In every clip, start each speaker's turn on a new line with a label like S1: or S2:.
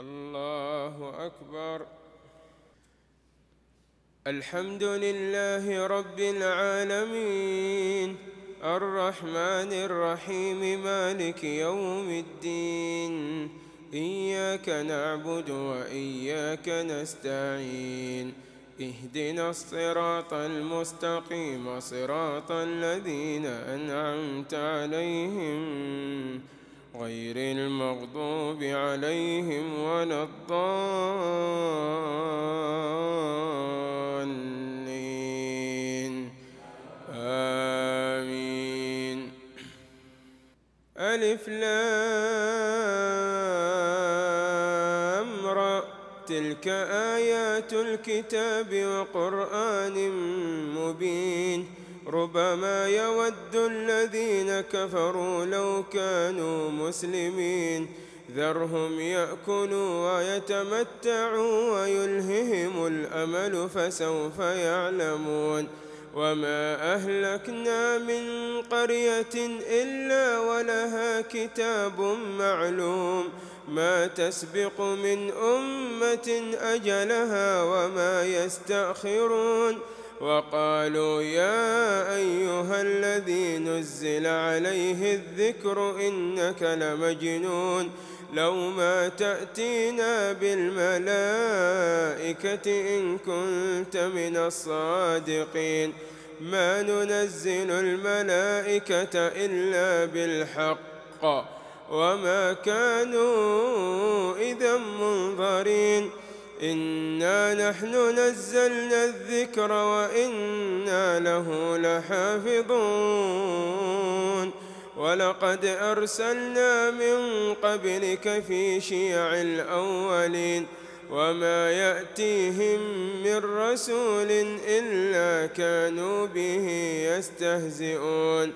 S1: الله أكبر. الحمد لله رب العالمين، الرحمن الرحيم، مالك يوم الدين. إياك نعبد وإياك نستعين، اهدنا الصراط المستقيم، صراط الذين أنعمت عليهم غير المغضوب عليهم ولا الضالين. آمين. ألف لام را، تلك آيات الكتاب وقرآن مبين. ربما يود الذين كفروا لو كانوا مسلمين، ذرهم يأكلوا ويتمتعوا ويلههم الأمل فسوف يعلمون. وما أهلكنا من قرية إلا ولها كتاب معلوم، ما تسبق من أمة أجلها وما يستأخرون. وقالوا يا أيها الذي نزل عليه الذكر إنك لمجنون، لو ما تأتينا بالملائكة إن كنت من الصادقين. ما ننزل الملائكة إلا بالحق وما كانوا إذا منظرين. إنا نحن نزلنا الذكر وإنا له لحافظون. ولقد أرسلنا من قبلك في شيع الأولين، وما يأتيهم من رسول إلا كانوا به يستهزئون.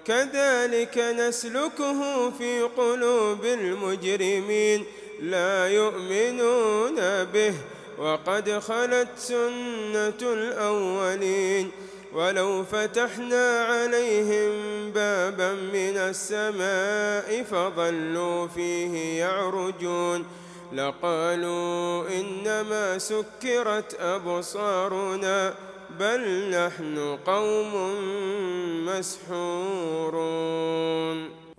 S1: كذلك نسلكه في قلوب المجرمين، لا يؤمنون به وقد خلت سنة الأولين. ولو فتحنا عليهم بابا من السماء فظلوا فيه يعرجون لقالوا إنما سكرت أبصارنا بل نحن قوم مسحورون.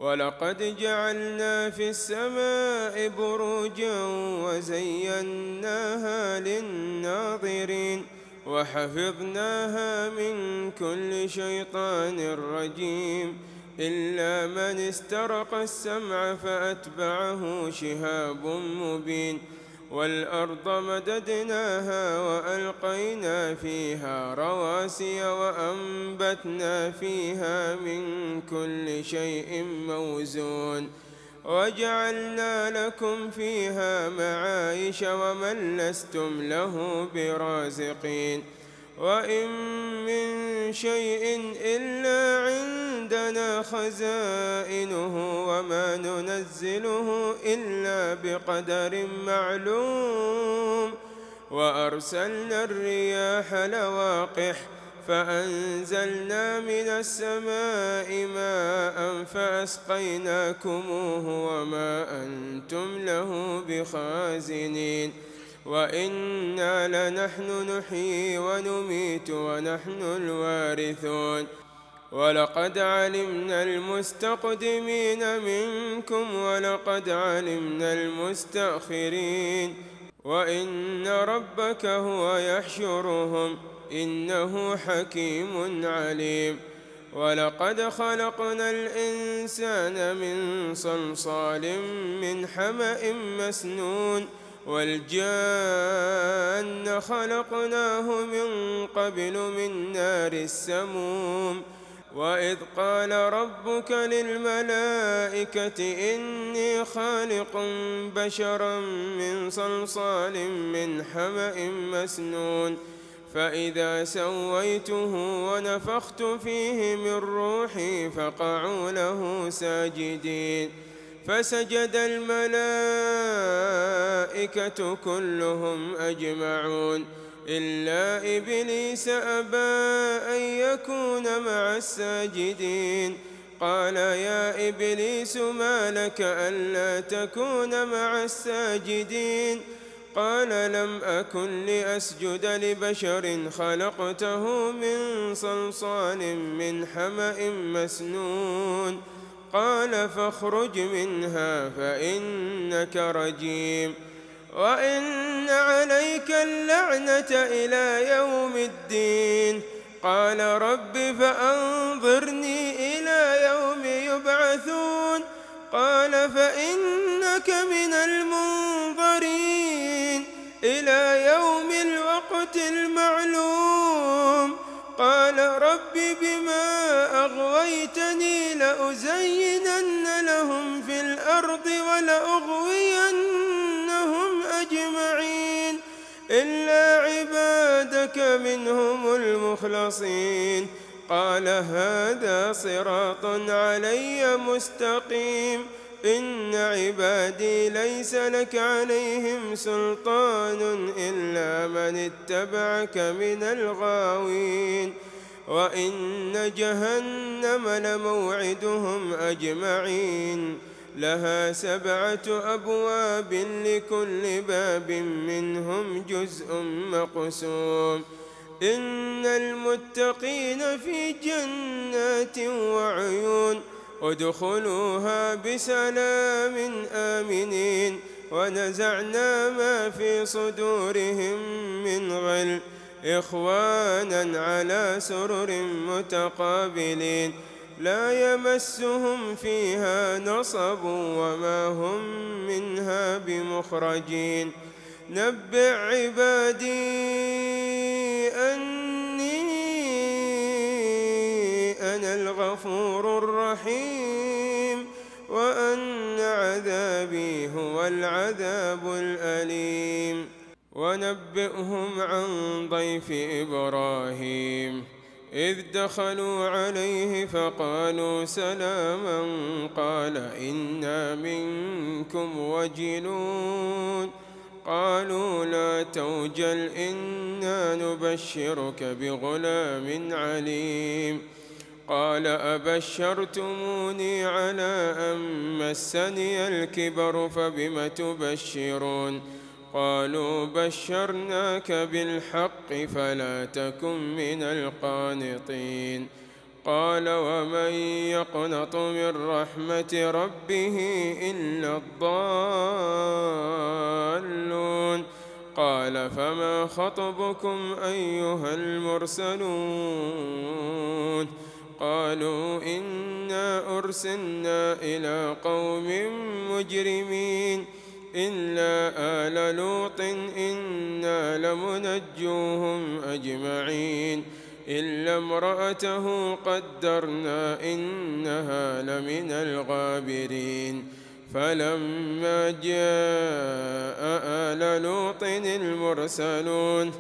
S1: ولقد جعلنا في السماء بروجا وزيناها للناظرين وحفظناها من كل شيطان رجيم إلا من استرق السمع فأتبعه شهاب مبين. والأرض مددناها وألقينا فيها رواسي وأنبتنا فيها من كل شيء موزون وجعلنا لكم فيها معايش ومن لستم له برازقين. وإن من شيء إلا عندنا خزائنه وما ننزله إلا بقدر معلوم. وأرسلنا الرياح لواقح فأنزلنا من السماء ماء فأسقيناكموه وما أنتم له بخازنين. وإنا لنحن نحيي ونميت ونحن الوارثون. ولقد علمنا المستقدمين منكم ولقد علمنا المستأخرين وإن ربك هو يحشرهم إنه حكيم عليم. ولقد خلقنا الإنسان من صلصال من حمأ مسنون والجان خلقناه من قبل من نار السموم. وإذ قال ربك للملائكة إني خالق بشرا من صلصال من حمأ مسنون فإذا سويته ونفخت فيه من روحي فقعوا له ساجدين. فسجد الملائكة كلهم أجمعون إلا إبليس أبى أن يكون مع الساجدين قال يا إبليس ما لك ألا تكون مع الساجدين قال لم أكن لأسجد لبشر خلقته من صلصال من حمأ مسنون قال فاخرج منها فإنك رجيم وإن عليك اللعنة إلى يوم الدين قال رب فأنظرني إلى يوم يبعثون قال فإنك من المنظرين إلى يوم الوقت المعلوم قال رب بما أغويتني لأزينن لهم في الأرض ولأغوينهم أجمعين إلا عبادك منهم المخلصين قال هذا صراط علي مستقيم إن عبادي ليس لك عليهم سلطان إلا من اتبعك من الغاوين وإن جهنم لموعدهم أجمعين لها 7 أبواب لكل باب منهم جزء مقسوم إن المتقين في جنات وعيون ادخلوها بسلام آمنين ونزعنا ما في صدورهم من غل إخوانا على سرر متقابلين لا يمسهم فيها نصب وما هم منها بمخرجين نبئ عبادي أني أنا الغفور الرحيم وأن عذابي هو العذاب الأليم ونبئهم عن ضيف إبراهيم إذ دخلوا عليه فقالوا سلاما قال إنا منكم وجلون قالوا لا توجل إنا نبشرك بغلام عليم قال أبشرتموني على أن مسني الكبر فبم تبشرون قالوا بشرناك بالحق فلا تكن من القانطين قال ومن يقنط من رحمة ربه إلا الضالون قال فما خطبكم أيها المرسلون قالوا إنا أرسلنا إلى قوم مجرمين إلا آل لوط إنا لمنجوهم أجمعين إلا امرأته قدرنا إنها لمن الغابرين فلما جاء آل لوط المرسلون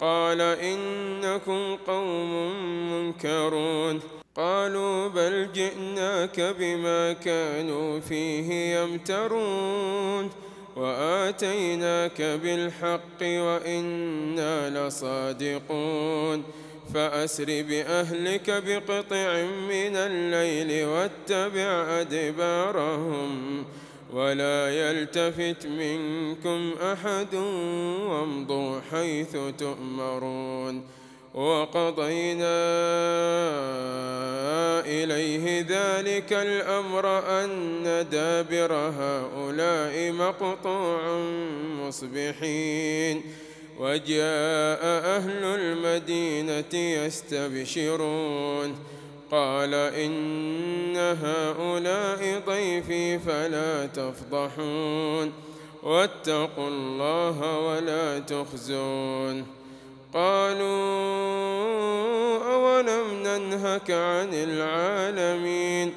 S1: قال إنكم قوم منكرون قالوا بل جئناك بما كانوا فيه يمترون وآتيناك بالحق وإنا لصادقون فأسر بأهلك بقطع من الليل واتبع أدبارهم ولا يلتفت منكم أحد وامضوا حيث تؤمرون وقضينا إليه ذلك الأمر أن دابر هؤلاء مقطوع مصبحين وجاء أهل المدينة يستبشرون قال إن هؤلاء ضيفي فلا تفضحون واتقوا الله ولا تخزون قالوا أولم ننهك عن العالمين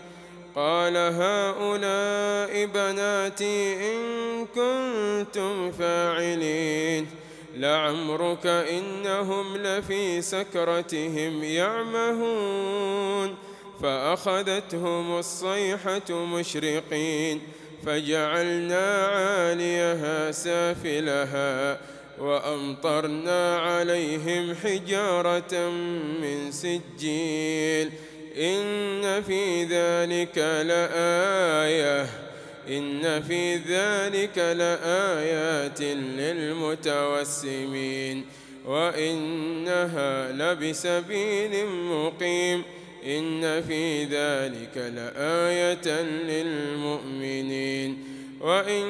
S1: قال هؤلاء بناتي إن كنتم فاعلين لعمرك إنهم لفي سكرتهم يعمهون فأخذتهم الصيحة مشرقين فجعلنا عاليها سافلها وأمطرنا عليهم حجارة من سجيل إن في ذلك لآيات للمتوسمين وإنها لبسبيل مقيم إن في ذلك لآية للمؤمنين وإن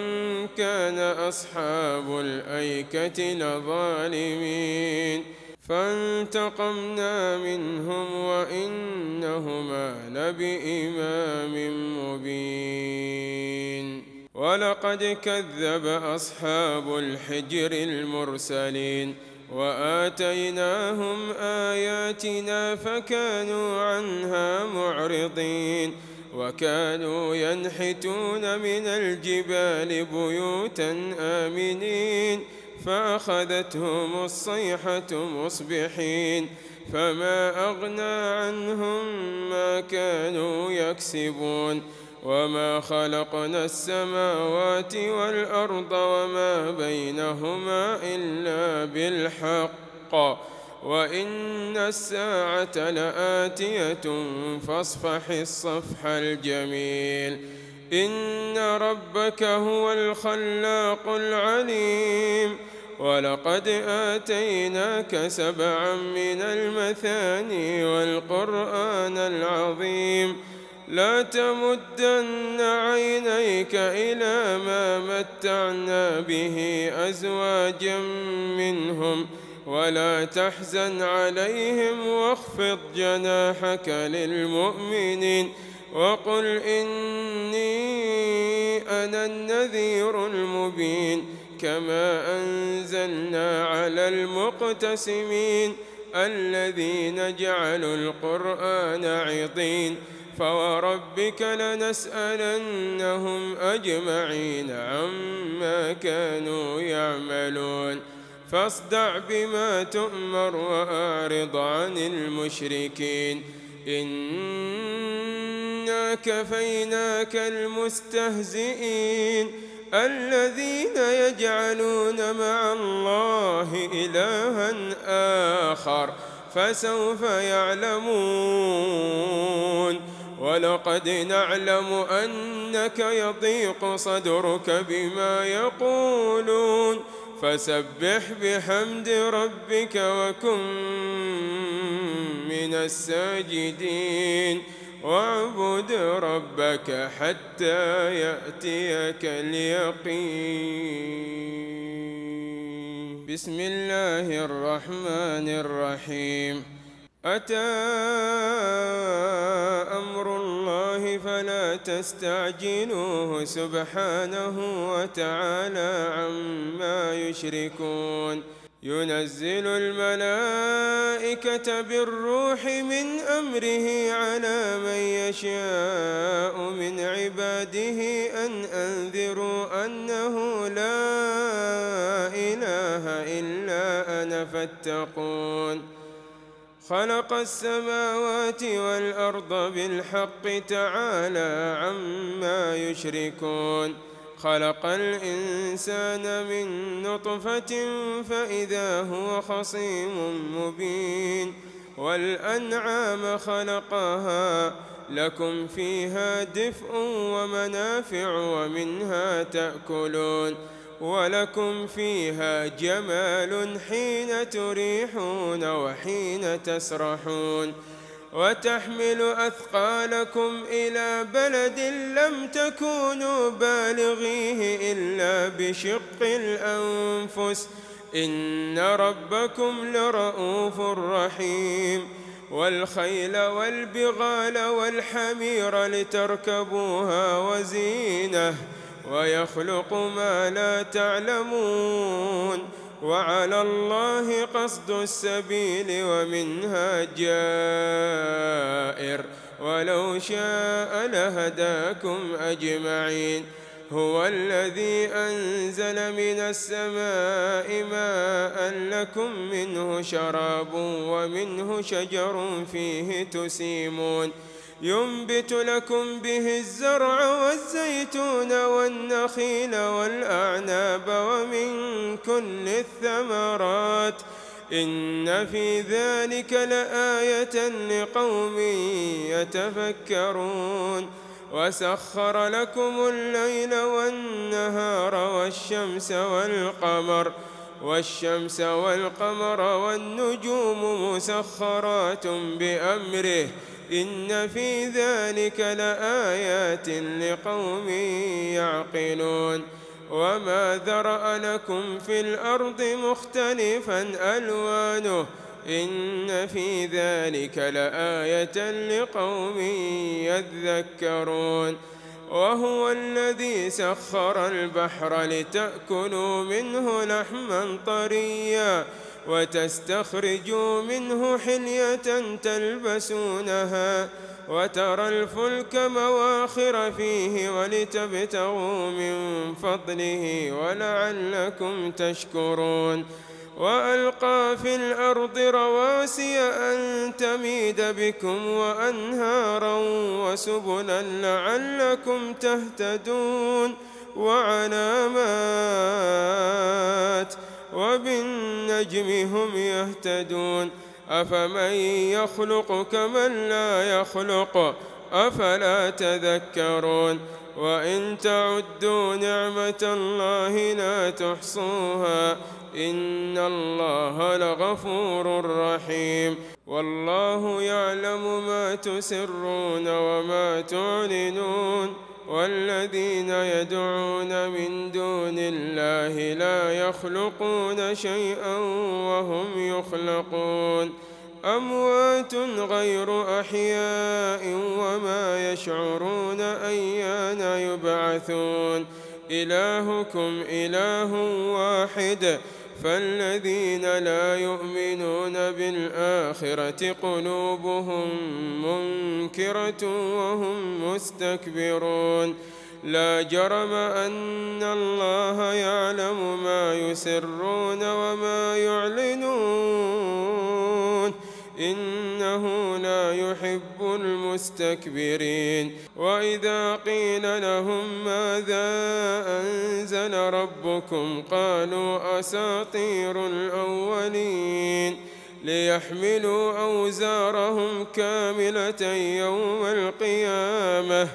S1: كان أصحاب الأيكة لظالمين فانتقمنا منهم وإنهما لبإمام مبين ولقد كذب أصحاب الحجر المرسلين وآتيناهم آياتنا فكانوا عنها معرضين وكانوا ينحتون من الجبال بيوتا آمنين فأخذتهم الصيحة مصبحين فما أغنى عنهم ما كانوا يكسبون وما خلقنا السماوات والأرض وما بينهما إلا بالحق وإن الساعة لآتية فاصفح الصفح الجميل إن ربك هو الخلاق العليم ولقد آتيناك 7 من المثاني والقرآن العظيم لا تمدن عينيك إلى ما متعنا به أزواجا منهم ولا تحزن عليهم واخفض جناحك للمؤمنين وقل إني أنا النذير المبين كما أنزلنا على المقتسمين الذين جعلوا القرآن عضين فوربك لنسألنهم أجمعين عما كانوا يعملون فاصدع بما تؤمر وأعرض عن المشركين إنا كفيناك المستهزئين الذين يجعلون مع الله إلها آخر فسوف يعلمون ولقد نعلم أنك يضيق صدرك بما يقولون فسبح بحمد ربك وكن من الساجدين واعبد ربك حتى يأتيك اليقين بسم الله الرحمن الرحيم أتى أمر الله فلا تستعجلوه سبحانه وتعالى عما يشركون ينزل الملائكة بالروح من أمره على من يشاء من عباده أن أنذروا أنه لا إله إلا أنا فاتقون خلق السماوات والأرض بالحق تعالى عما يشركون خلق الإنسان من نطفة فإذا هو خصيم مبين والأنعام خلقها لكم فيها دفء ومنافع ومنها تأكلون ولكم فيها جمال حين تريحون وحين تسرحون وتحمل أثقالكم إلى بلد لم تكونوا بالغيه إلا بشق الأنفس إن ربكم لرؤوف رحيم والخيل والبغال والحمير لتركبوها وزينة ويخلق ما لا تعلمون وعلى الله قصد السبيل ومنها جائر ولو شاء لهداكم أجمعين هو الذي أنزل من السماء ماء لكم منه شراب ومنه شجر فيه تسيمون ينبت لكم به الزرع والزيتون والنخيل والأعناب ومن كل الثمرات إن في ذلك لآية لقوم يتفكرون وسخر لكم الليل والنهار والشمس والقمر والنجوم مسخرات بأمره إن في ذلك لآيات لقوم يعقلون وما ذرأ لكم في الأرض مختلفا ألوانه إن في ذلك لآية لقوم يذكرون وهو الذي سخر البحر لتأكلوا منه لحما طريا وتستخرجوا منه حلية تلبسونها وترى الفلك مواخر فيه ولتبتغوا من فضله ولعلكم تشكرون وألقى في الأرض رواسي أن تميد بكم وأنهارا وسبلا لعلكم تهتدون وعلامات وبالنجم هم يهتدون أفمن يخلق كمن لا يخلق أفلا تذكرون وإن تعدوا نعمة الله لا تحصوها إن الله لغفور رحيم والله يعلم ما تسرون وما تعلنون والذين يدعون من دون الله لا يخلقون شيئا وهم يخلقون أموات غير أحياء وما يشعرون أيان يبعثون إلهكم إله واحد فالذين لا يؤمنون بالآخرة قلوبهم منكرة وهم مستكبرون لا جرم أن الله يعلم ما يسرون وما يعلنون إنه لا يحب المستكبرين وإذا قيل لهم ماذا أنزل ربكم قالوا أساطير الأولين ليحملوا أوزارهم كاملة يوم القيامة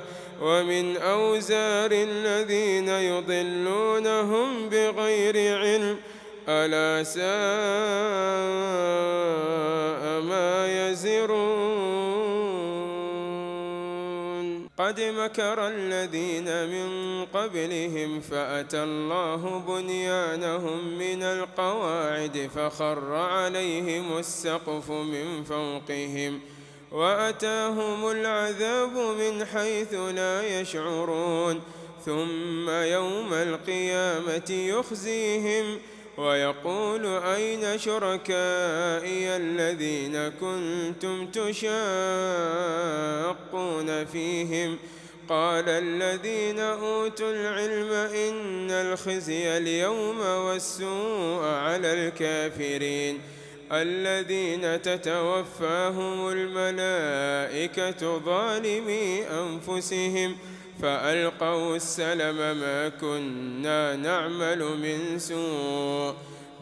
S1: ومن أوزار الذين يضلونهم بغير علم ألا ساء ما يزرون قد مكر الذين من قبلهم فأتى الله بنيانهم من القواعد فخر عليهم السقف من فوقهم وأتاهم العذاب من حيث لا يشعرون ثم يوم القيامة يخزيهم ويقول أين شركائي الذين كنتم تشاقون فيهم قال الذين أوتوا العلم إن الخزي اليوم والسوء على الكافرين الذين تتوفاهم الملائكة ظالمي أنفسهم فألقوا السلم ما كنا نعمل من سوء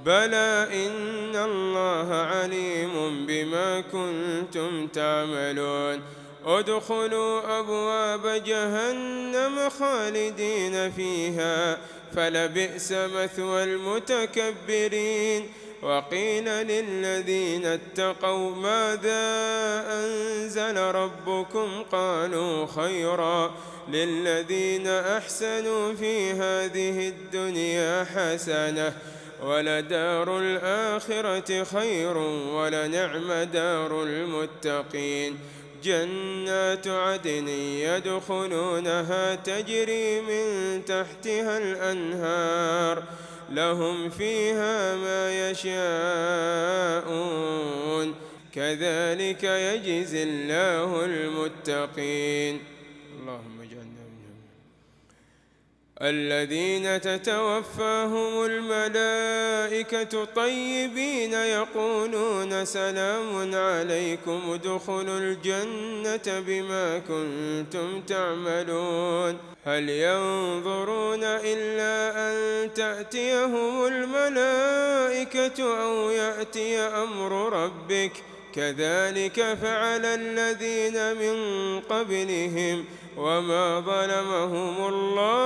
S1: بلى إن الله عليم بما كنتم تعملون ادخلوا أبواب جهنم خالدين فيها فلبئس مثوى المتكبرين وقيل للذين اتقوا ماذا أنزل ربكم قالوا خيرا للذين أحسنوا في هذه الدنيا حسنة ولدار الآخرة خير ولنعم دار المتقين جنات عدن يدخلونها تجري من تحتها الأنهار لهم فيها ما يشاءون كذلك يجزي الله المتقين اللهم اجعلنا منهم الذين تتوفاهم الملائكة طيبين يقولون سلام عليكم ادخلوا الجنة بما كنتم تعملون هل ينظرون إلا أن تأتيهم الملائكة أو يأتي أمر ربك كذلك فعل الذين من قبلهم وما ظلمهم الله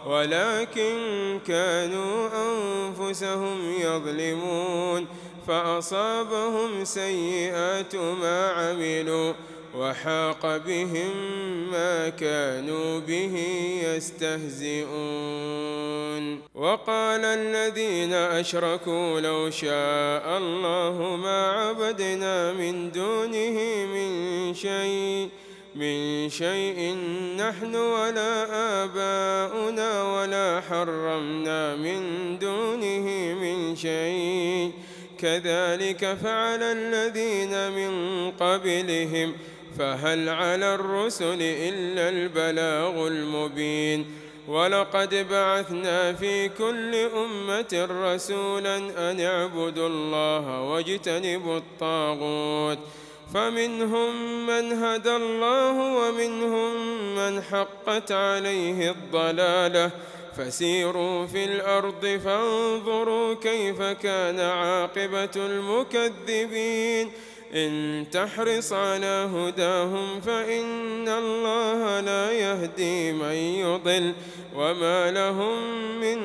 S1: ولكن كانوا أنفسهم يظلمون فأصابهم سيئات ما عملوا وحاق بهم ما كانوا به يستهزئون وقال الذين أشركوا لو شاء الله ما عبدنا من دونه من شيء نحن ولا آباؤنا ولا حرمنا من دونه من شيء كذلك فعل الذين من قبلهم فهل على الرسل إلا البلاغ المبين ولقد بعثنا في كل أمة رسولا أن اعبدوا الله واجتنبوا الطاغوت فمنهم من هدى الله ومنهم من حقت عليه الضلالة فسيروا في الأرض فانظروا كيف كان عاقبة المكذبين إن تحرص على هداهم فإن الله لا يهدي من يضل وما لهم من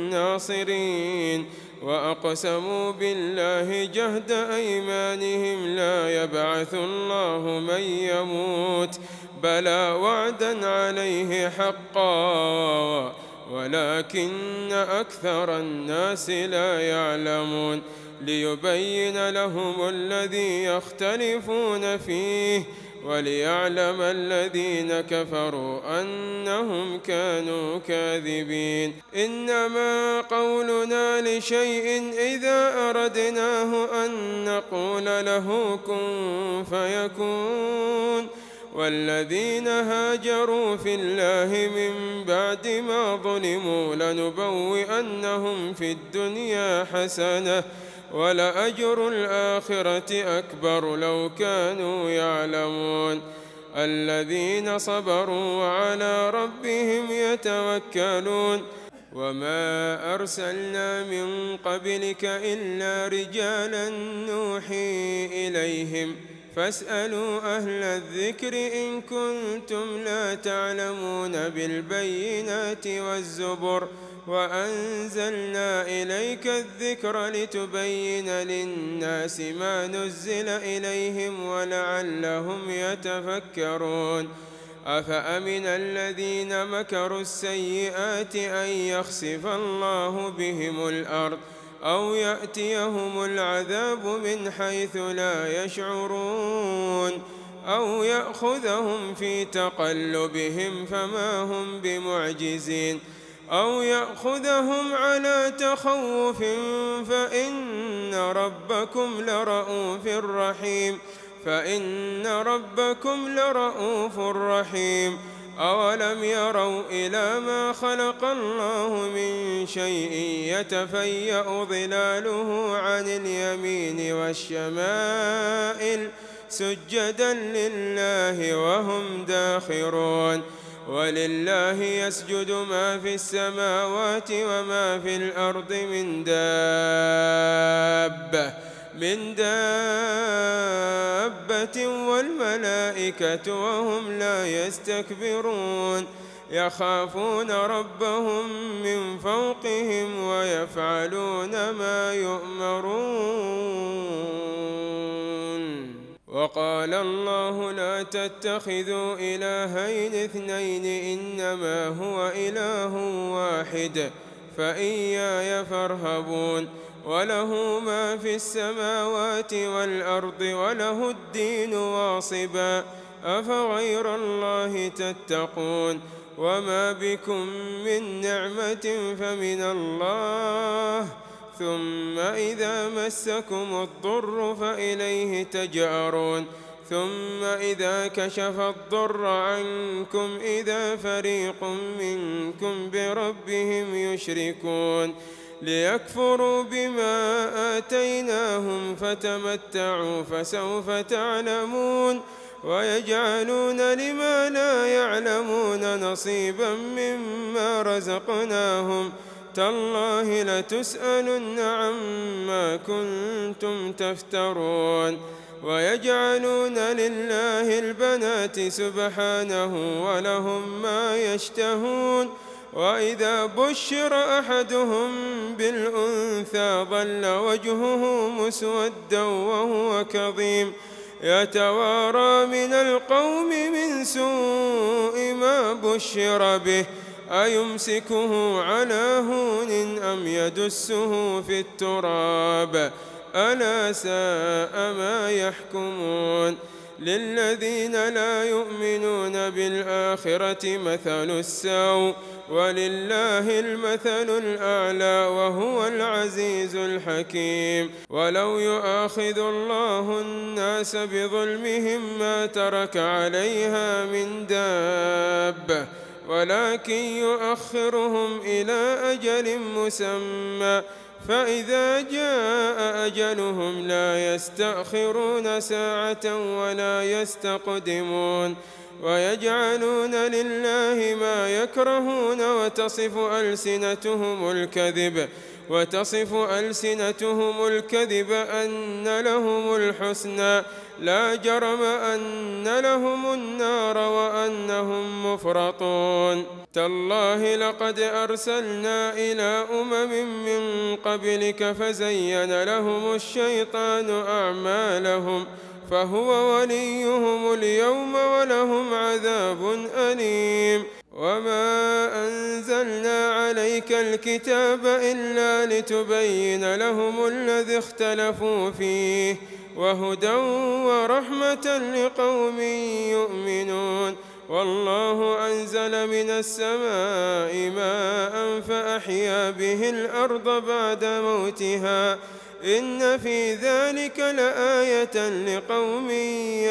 S1: ناصرين وأقسموا بالله جهد أيمانهم لا يبعث الله من يموت بلى وعدا عليه حقا ولكن أكثر الناس لا يعلمون ليبين لهم الذي يختلفون فيه وليعلم الذين كفروا أنهم كانوا كاذبين إنما قولنا لشيء إذا أردناه أن نقول له كن فيكون والذين هاجروا في الله من بعد ما ظلموا لنبوئنهم في الدنيا حسنة ولأجر الآخرة أكبر لو كانوا يعلمون الذين صبروا وعلى ربهم يتوكلون وما أرسلنا من قبلك إلا رجالا نوحي إليهم فاسألوا أهل الذكر إن كنتم لا تعلمون بالبينات والزبر وأنزلنا إليك الذكر لتبين للناس ما نزل إليهم ولعلهم يتفكرون أفأمن الذين مكروا السيئات أن يخسف الله بهم الأرض أو يأتيهم العذاب من حيث لا يشعرون أو يأخذهم في تقلبهم فما هم بمعجزين أو يأخذهم على تخوف فإن ربكم لرؤوف رحيم أولم يروا إلى ما خلق الله من شيء يتفيأ ظلاله عن اليمين والشمائل سجدا لله وهم داخرون ولله يسجد ما في السماوات وما في الأرض من دابة والملائكة وهم لا يستكبرون يخافون ربهم من فوقهم ويفعلون ما يؤمرون وقال الله لا تتخذوا إلهين اثنين إنما هو إله واحد فإياي فارهبون وله ما في السماوات والأرض وله الدين واصبا أفغير الله تتقون وما بكم من نعمة فمن الله ثم إذا مسكم الضر فإليه تجأرون ثم إذا كشف الضر عنكم إذا فريق منكم بربهم يشركون ليكفروا بما آتيناهم فتمتعوا فسوف تعلمون ويجعلون لما لا يعلمون نصيبا مما رزقناهم تالله لتسألن عما كنتم تفترون ويجعلون لله البنات سبحانه ولهم ما يشتهون وإذا بشر أحدهم بالأنثى ظل وجهه مسودا وهو كظيم يتوارى من القوم من سوء ما بشر به أيمسكه على هون أم يدسه في التراب ألا ساء ما يحكمون للذين لا يؤمنون بالآخرة مثل السوء ولله المثل الأعلى وهو العزيز الحكيم ولو يؤاخذ الله الناس بظلمهم ما ترك عليها من دابة ولكن يؤخرهم إلى أجل مسمى فإذا جاء أجلهم لا يستأخرون ساعة ولا يستقدمون ويجعلون لله ما يكرهون وتصف ألسنتهم الكذب أن لهم الحسنى لا جرم أن لهم النار وأنهم مفرطون تالله لقد أرسلنا إلى من قبلك فزين لهم الشيطان أعمالهم فهو وليهم اليوم ولهم عذاب أليم وما أنزلنا عليك الكتاب إلا لتبين لهم الذي اختلفوا فيه وهدى ورحمة لقوم يؤمنون والله أنزل من السماء ماء فأحيا به الأرض بعد موتها إن في ذلك لآية لقوم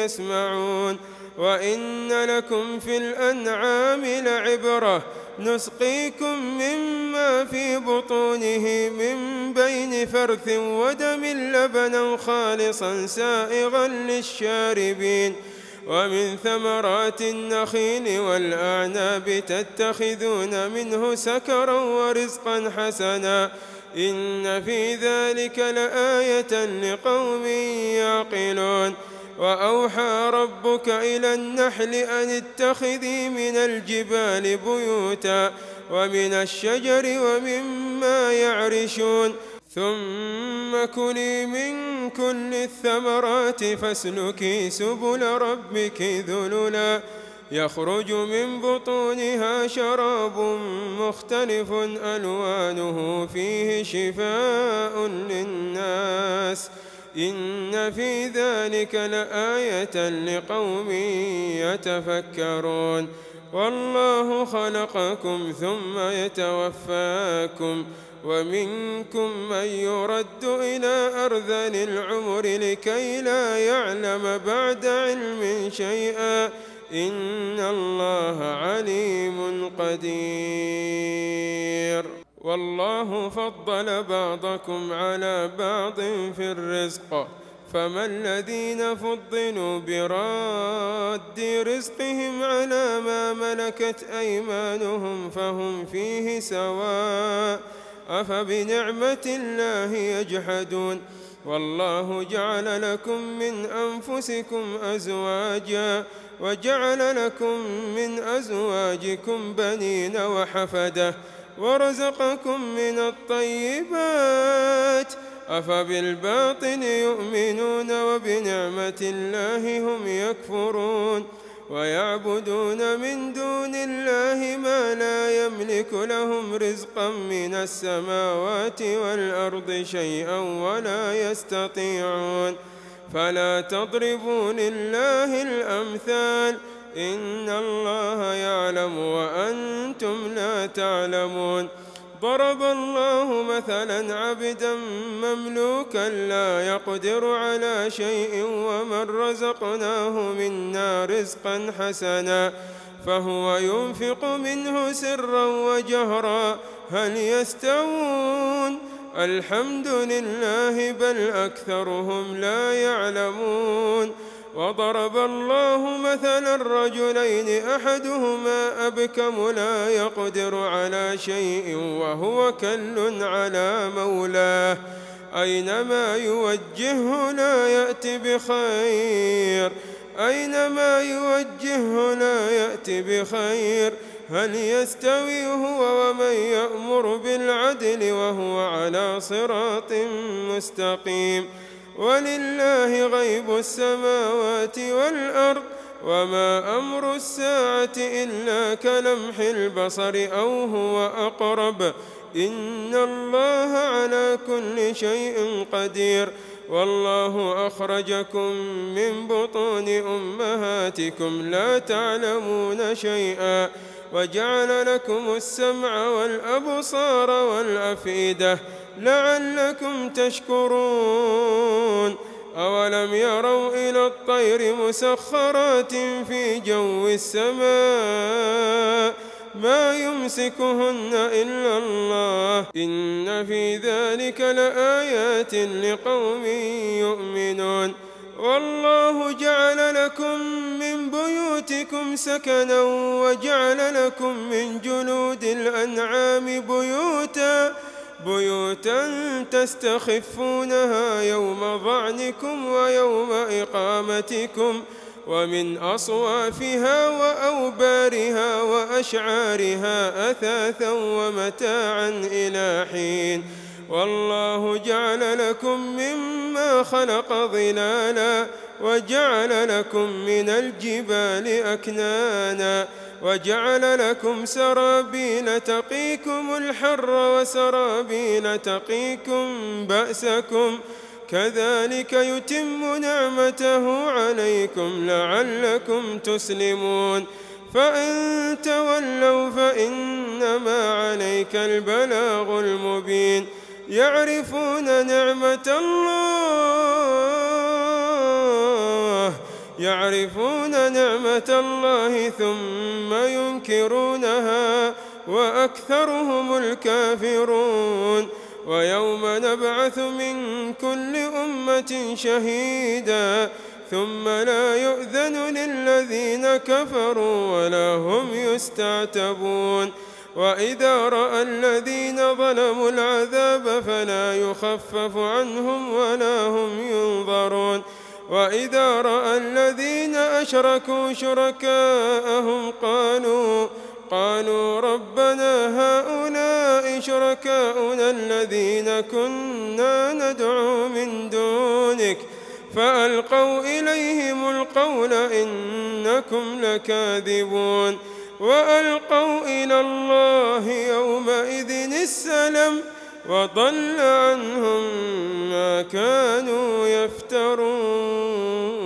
S1: يسمعون وإن لكم في الأنعام لعبرة نسقيكم مما في بطونه من بين فرث ودم لبنا خالصا سائغا للشاربين ومن ثمرات النخيل والأعناب تتخذون منه سكرا ورزقا حسنا إن في ذلك لآية لقوم يعقلون وأوحى ربك إلى النحل أن اتخذي من الجبال بيوتا ومن الشجر ومما يعرشون ثم كلي من كل الثمرات فاسلكي سبل ربك ذللا يخرج من بطونها شراب مختلف ألوانه فيه شفاء للناس إن في ذلك لآية لقوم يتفكرون والله خلقكم ثم يتوفاكم ومنكم من يرد إلى أرذل العمر لكي لا يعلم بعد علم شيئا إن الله عليم قدير والله فضل بعضكم على بعض في الرزق فما الذين فضلوا براد رزقهم على ما ملكت أيمانهم فهم فيه سواء أفبنعمة الله يجحدون والله جعل لكم من أنفسكم أزواجا وجعل لكم من أزواجكم بنين وحفدة ورزقكم من الطيبات أفبالباطل يؤمنون وبنعمة الله هم يكفرون ويعبدون من دون الله ما لا يملك لهم رزقا من السماوات والأرض شيئا ولا يستطيعون فلا تضربوا لله الأمثال إن الله يعلم وأنتم لا تعلمون ضرب الله مثلا عبدا مملوكا لا يقدر على شيء ومن رزقناه منا رزقا حسنا فهو ينفق منه سرا وجهرا هل يستوون الحمد لله بل أكثرهم لا يعلمون وضرب الله مثلا الرجلين أحدهما أبكم لا يقدر على شيء وهو كل على مولاه أينما يوجهه لا يأتي بخير هل يستوي هو ومن يأمر بالعدل وهو على صراط مستقيم ولله غيب السماوات والأرض وما أمر الساعة إلا كلمح البصر أو هو أقرب إن الله على كل شيء قدير والله أخرجكم من بطون أمهاتكم لا تعلمون شيئا وجعل لكم السمع والأبصار والأفئدة لعلكم تشكرون أولم يروا إلى الطير مسخرات في جو السماء ما يمسكهن إلا الله إن في ذلك لآيات لقوم يؤمنون والله جعل لكم من بيوتكم سكنا وجعل لكم من جلود الأنعام بيوتا تستخفونها يوم ظعنكم ويوم إقامتكم ومن أصوافها وأوبارها وأشعارها أثاثا ومتاعا إلى حين والله جعل لكم مما خلق ظلالا وجعل لكم من الجبال أكنانا وجعل لكم سرابيل تقيكم الحر وسرابيل تقيكم بأسكم كذلك يتم نعمته عليكم لعلكم تسلمون فإن تولوا فإنما عليك البلاغ المبين يعرفون نعمة الله ثم ينكرونها وأكثرهم الكافرون ويوم نبعث من كل أمة شهيدا ثم لا يؤذن للذين كفروا ولا هم يستعتبون وإذا رأى الذين ظلموا العذاب فلا يخفف عنهم ولا هم ينظرون وإذا رأى الذين أشركوا شركاءهم قالوا ربنا هؤلاء شركاؤنا الذين كنا ندعو من دونك فألقوا إليهم القول إنكم لكاذبون وألقوا إلى الله يومئذ السلم وضل عنهم ما كانوا يفترون.